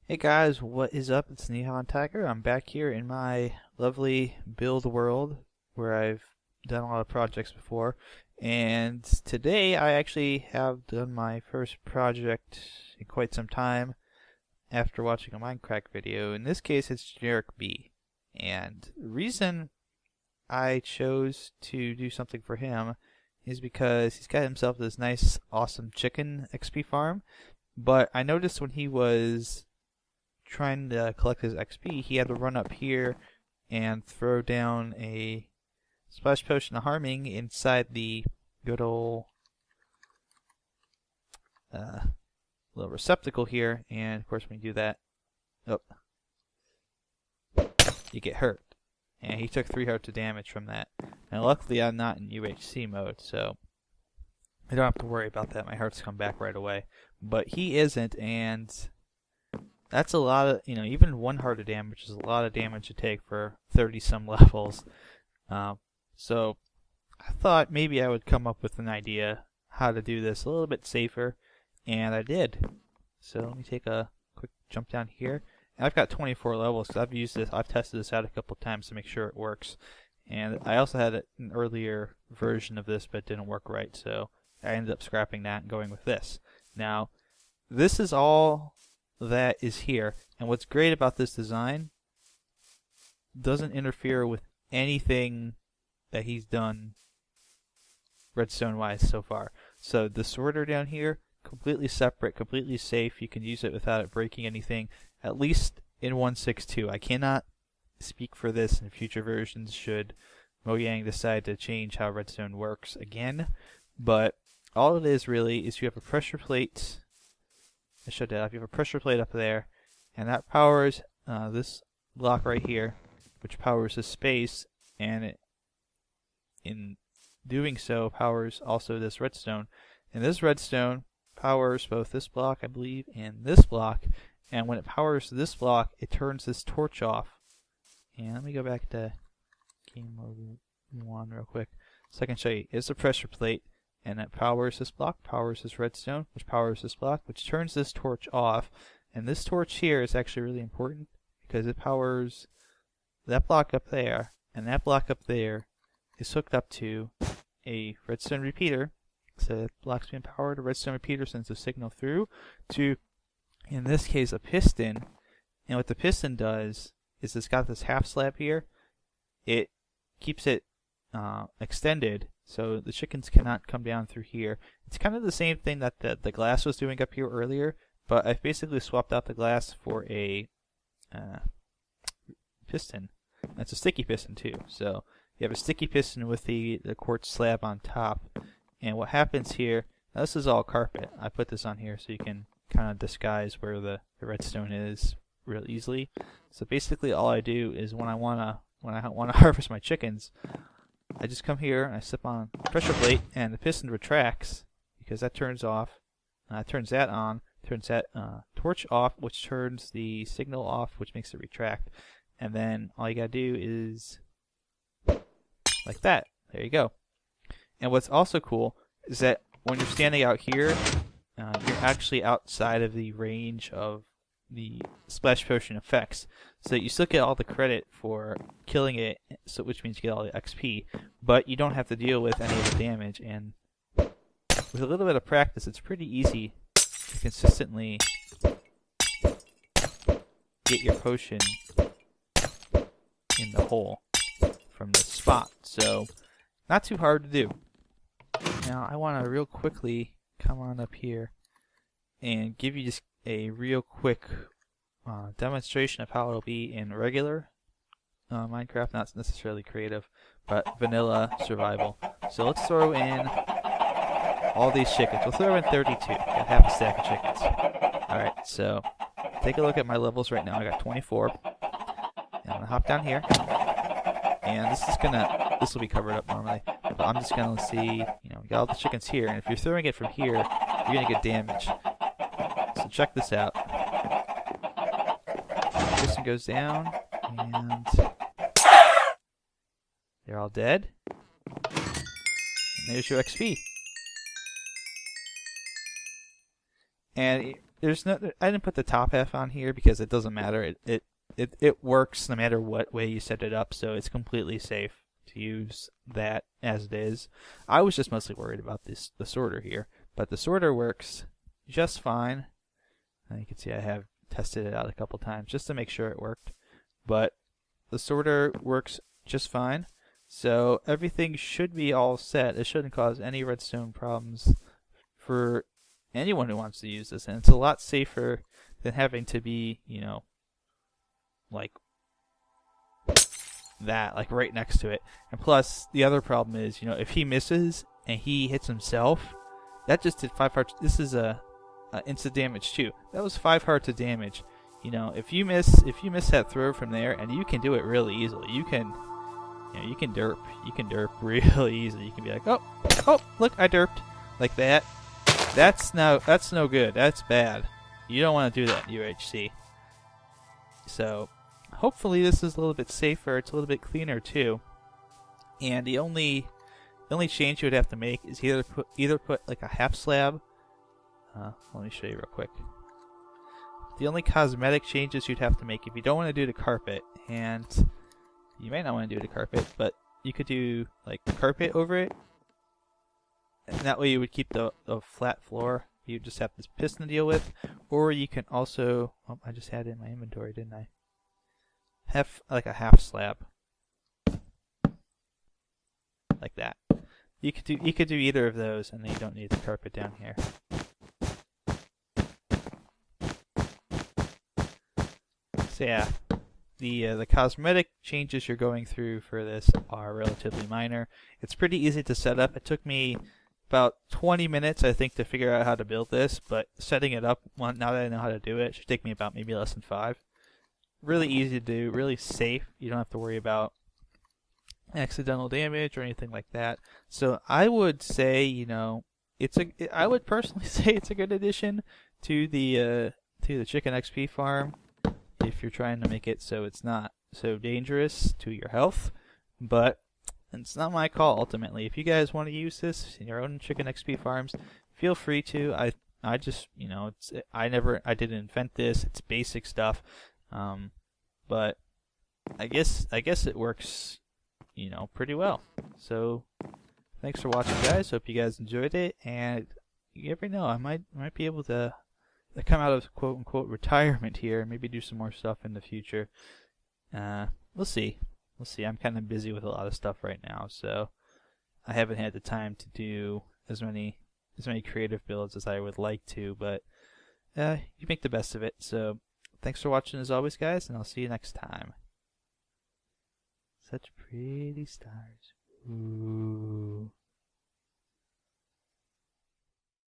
Hey guys, what is up? It's NihonTiger. I'm back here in my lovely build world where I've done a lot of projects before. And today I actually have done my first project in quite some time after watching a Minecraft video. In this case, it's GenerikB. And the reason I chose to do something for him is because he's got himself this nice, awesome chicken XP farm. But I noticed when he was trying to collect his XP, he had to run up here and throw down a splash potion of harming inside the good old little receptacle here, and of course when you do that, you get hurt. And he took 3 hearts of damage from that. And luckily I'm not in UHC mode, so I don't have to worry about that. My hearts come back right away. But he isn't, and that's a lot of, even 1 heart of damage is a lot of damage to take for 30-some levels. So I thought maybe I would come up with an idea how to do this a little bit safer, and I did. So let me take a quick jump down here. And I've got 24 levels because I've used this, I've tested this out a couple times to make sure it works. And I also had an earlier version of this, but it didn't work right, so I ended up scrapping that and going with this. Now, this is all that is here, and what's great about this design, doesn't interfere with anything that he's done redstone wise so far. So the sorter down here, completely separate, completely safe. You can use it without it breaking anything, at least in 1.6.2. I cannot speak for this in future versions should Mojang decide to change how redstone works again, but all it is really is you have a pressure plate. I showed that off. You have a pressure plate up there, and that powers this block right here, which powers this space, and it, in doing so, powers also this redstone. And this redstone powers both this block, I believe, and this block. And when it powers this block, it turns this torch off. And let me go back to game mode 1 real quick, so I can show you. It's a pressure plate, and it powers this block, powers this redstone, which powers this block, which turns this torch off. And this torch here is actually really important because it powers that block up there, and that block up there is hooked up to a redstone repeater. So that block's being powered, a redstone repeater sends a signal through to, in this case, a piston. And what the piston does is it's got this half slab here. It keeps it extended, so the chickens cannot come down through here. It's kind of the same thing that the glass was doing up here earlier, but I've basically swapped out the glass for a piston. That's a sticky piston too. So you have a sticky piston with the quartz slab on top. And what happens here, now this is all carpet. I put this on here so you can kind of disguise where the redstone is real easily. So basically all I do is when I wanna harvest my chickens, I just come here and I slip on pressure plate, and the piston retracts because that turns off. Turns that on, turns that torch off, which turns the signal off, which makes it retract. And then all you gotta do is like that. There you go. And what's also cool is that when you're standing out here, you're actually outside of the range of the splash potion effects, so you still get all the credit for killing it, so which means you get all the XP, but you don't have to deal with any of the damage. And with a little bit of practice, it's pretty easy to consistently get your potion in the hole from this spot. So not too hard to do. Now I want to real quickly come on up here and give you just a real quick demonstration of how it'll be in regular Minecraft, not necessarily creative, but vanilla survival. So let's throw in all these chickens. We'll throw in 32. Got half a stack of chickens. Alright, so take a look at my levels right now. I got 24. And I'm gonna hop down here. And this will be covered up normally, but I'm just gonna see, we got all the chickens here, and if you're throwing it from here, you're gonna get damage. So check this out. Piston goes down, and they're all dead. And there's your XP. And there's no. I didn't put the top half on here because it doesn't matter. It works no matter what way you set it up, so it's completely safe to use that as it is. I was just mostly worried about the sorter here, but the sorter works just fine. And you can see I have tested it out a couple times just to make sure it worked, but the sorter works just fine. So everything should be all set. It shouldn't cause any redstone problems for anyone who wants to use this, and it's a lot safer than having to be, like that, like right next to it. And plus, the other problem is, if he misses and he hits himself, that just did 5 hearts. This is a instant damage too. That was 5 hearts of damage. If you miss that throw from there, and you can do it really easily. You can derp really easily. You can be like, oh, look, I derped like that. That's no good. That's bad. You don't want to do that in UHC. So hopefully this is a little bit safer. It's a little bit cleaner too. And the only change you would have to make is either put like a half slab. Let me show you real quick. The only cosmetic changes you'd have to make if you don't want to do the carpet, and you might not want to do the carpet, but you could do like carpet over it, and that way you would keep the flat floor. You just have this piston to deal with, or you can also, I just had it in my inventory, didn't I? Have like a half slab, like that. You could do either of those, and then you don't need the carpet down here. So yeah, the cosmetic changes you're going through for this are relatively minor. It's pretty easy to set up. It took me about 20 minutes, I think, to figure out how to build this, but setting it up, now that I know how to do it, should take me about maybe less than 5. Really easy to do, really safe. You don't have to worry about accidental damage or anything like that. So I would say, I would personally say it's a good addition to the Chicken XP farm, if you're trying to make it so it's not so dangerous to your health. But it's not my call ultimately. If you guys want to use this in your own Chicken XP farms, feel free to. I just, I didn't invent this. It's basic stuff. But I guess it works, pretty well. So thanks for watching, guys. Hope you guys enjoyed it, and you never know, I might be able to come out of quote unquote retirement here and maybe do some more stuff in the future. We'll see. I'm kind of busy with a lot of stuff right now, so I haven't had the time to do as many creative builds as I would like to, but you make the best of it. So thanks for watching as always, guys, and I'll see you next time. Such pretty stars. Ooh.